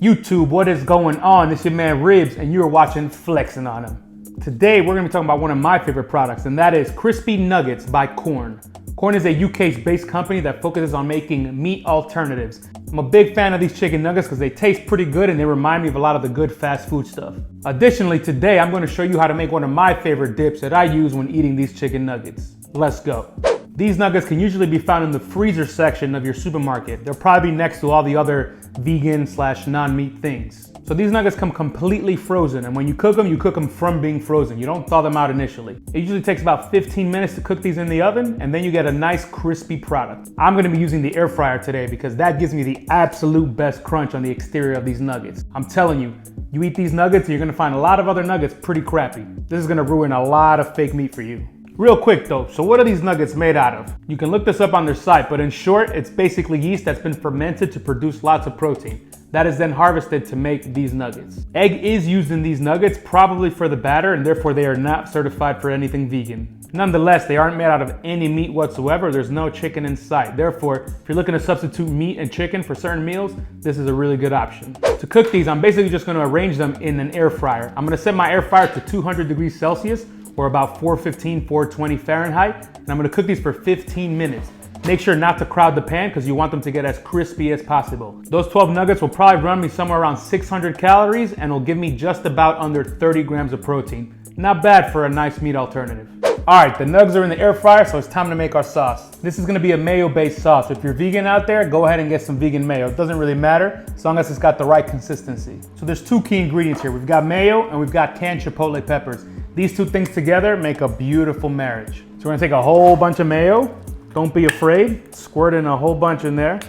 YouTube, what is going on? It's your man Ribs, and you're watching Flexing on Him. Today, we're gonna be talking about one of my favorite products, and that is Crispy Nuggets by Quorn. Quorn is a UK-based company that focuses on making meat alternatives. I'm a big fan of these chicken nuggets because they taste pretty good and they remind me of a lot of the good fast food stuff. Additionally, today I'm going to show you how to make one of my favorite dips that I use when eating these chicken nuggets. Let's go. These nuggets can usually be found in the freezer section of your supermarket. They'll probably be next to all the other vegan/non-meat things. So these nuggets come completely frozen, and when you cook them from being frozen. You don't thaw them out initially. It usually takes about 15 minutes to cook these in the oven, and then you get a nice crispy product. I'm gonna be using the air fryer today because that gives me the absolute best crunch on the exterior of these nuggets. I'm telling you, you eat these nuggets and you're gonna find a lot of other nuggets pretty crappy. This is gonna ruin a lot of fake meat for you. Real quick though, so what are these nuggets made out of? You can look this up on their site, but in short, it's basically yeast that's been fermented to produce lots of protein. That is then harvested to make these nuggets. Egg is used in these nuggets, probably for the batter, and therefore they are not certified for anything vegan. Nonetheless, they aren't made out of any meat whatsoever. There's no chicken in sight. Therefore, if you're looking to substitute meat and chicken for certain meals, this is a really good option. To cook these, I'm basically just gonna arrange them in an air fryer. I'm gonna set my air fryer to 200 degrees Celsius, or about 415, 420 Fahrenheit, and I'm gonna cook these for 15 minutes. Make sure not to crowd the pan because you want them to get as crispy as possible. Those 12 nuggets will probably run me somewhere around 600 calories and will give me just about under 30 grams of protein. Not bad for a nice meat alternative. All right, the nugs are in the air fryer, so it's time to make our sauce. This is gonna be a mayo-based sauce. If you're vegan out there, go ahead and get some vegan mayo. It doesn't really matter as long as it's got the right consistency. So there's two key ingredients here. We've got mayo and we've got canned chipotle peppers. These two things together make a beautiful marriage. So we're gonna take a whole bunch of mayo. Don't be afraid, squirt in a whole bunch in there.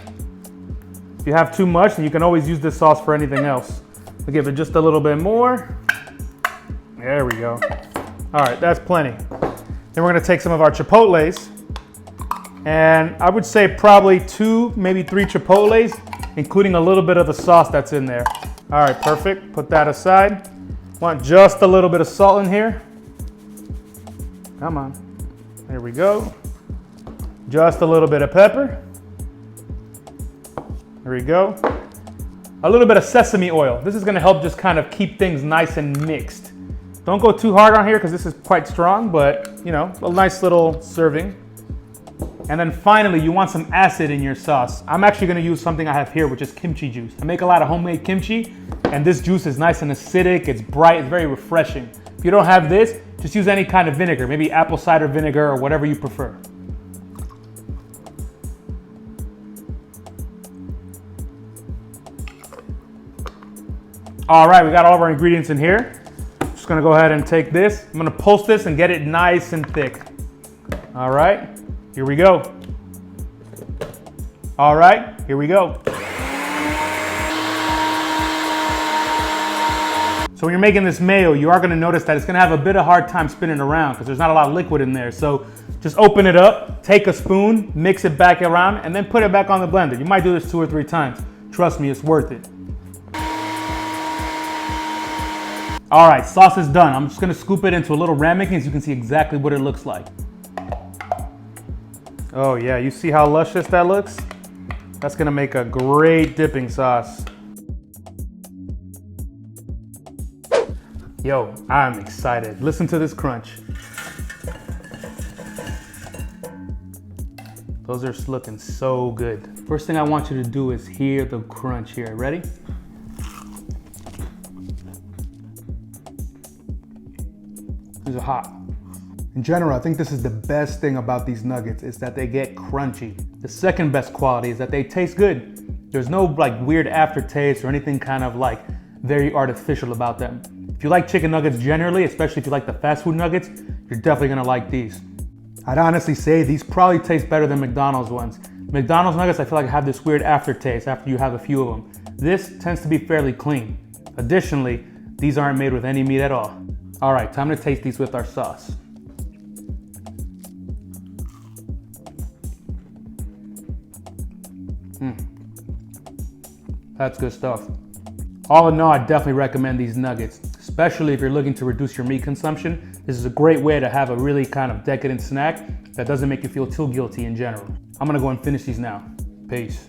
If you have too much, then you can always use this sauce for anything else. We'll give it just a little bit more. There we go. All right, that's plenty. Then we're gonna take some of our chipotles, and I would say probably 2, maybe 3 chipotles, including a little bit of the sauce that's in there. All right, perfect, put that aside. Want just a little bit of salt in here. Come on, there we go. Just a little bit of pepper. There we go. A little bit of sesame oil. This is gonna help just kind of keep things nice and mixed. Don't go too hard on here because this is quite strong, but you know, a nice little serving. And then finally, you want some acid in your sauce. I'm actually gonna use something I have here, which is kimchi juice. I make a lot of homemade kimchi, and this juice is nice and acidic, it's bright, it's very refreshing. If you don't have this, just use any kind of vinegar, maybe apple cider vinegar or whatever you prefer. All right, we got all of our ingredients in here. Just gonna go ahead and take this. I'm gonna pulse this and get it nice and thick. All right, here we go. All right, here we go. So when you're making this mayo, you are gonna notice that it's gonna have a bit of hard time spinning around because there's not a lot of liquid in there. So just open it up, take a spoon, mix it back around, and then put it back on the blender. You might do this 2 or 3 times. Trust me, it's worth it. All right, sauce is done. I'm just gonna scoop it into a little ramekin so you can see exactly what it looks like. Oh yeah, you see how luscious that looks? That's gonna make a great dipping sauce. Yo, I'm excited. Listen to this crunch. Those are looking so good. First thing I want you to do is hear the crunch here. Ready? These are hot. In general, I think this is the best thing about these nuggets is that they get crunchy. The second best quality is that they taste good. There's no like weird aftertaste or anything kind of like very artificial about them. If you like chicken nuggets generally, especially if you like the fast food nuggets, you're definitely gonna like these. I'd honestly say these probably taste better than McDonald's ones. McDonald's nuggets, I feel like have this weird aftertaste after you have a few of them. This tends to be fairly clean. Additionally, these aren't made with any meat at all. All right, time to taste these with our sauce. That's good stuff. All in all, I definitely recommend these nuggets, especially if you're looking to reduce your meat consumption. This is a great way to have a really kind of decadent snack that doesn't make you feel too guilty in general. I'm gonna go and finish these now. Peace.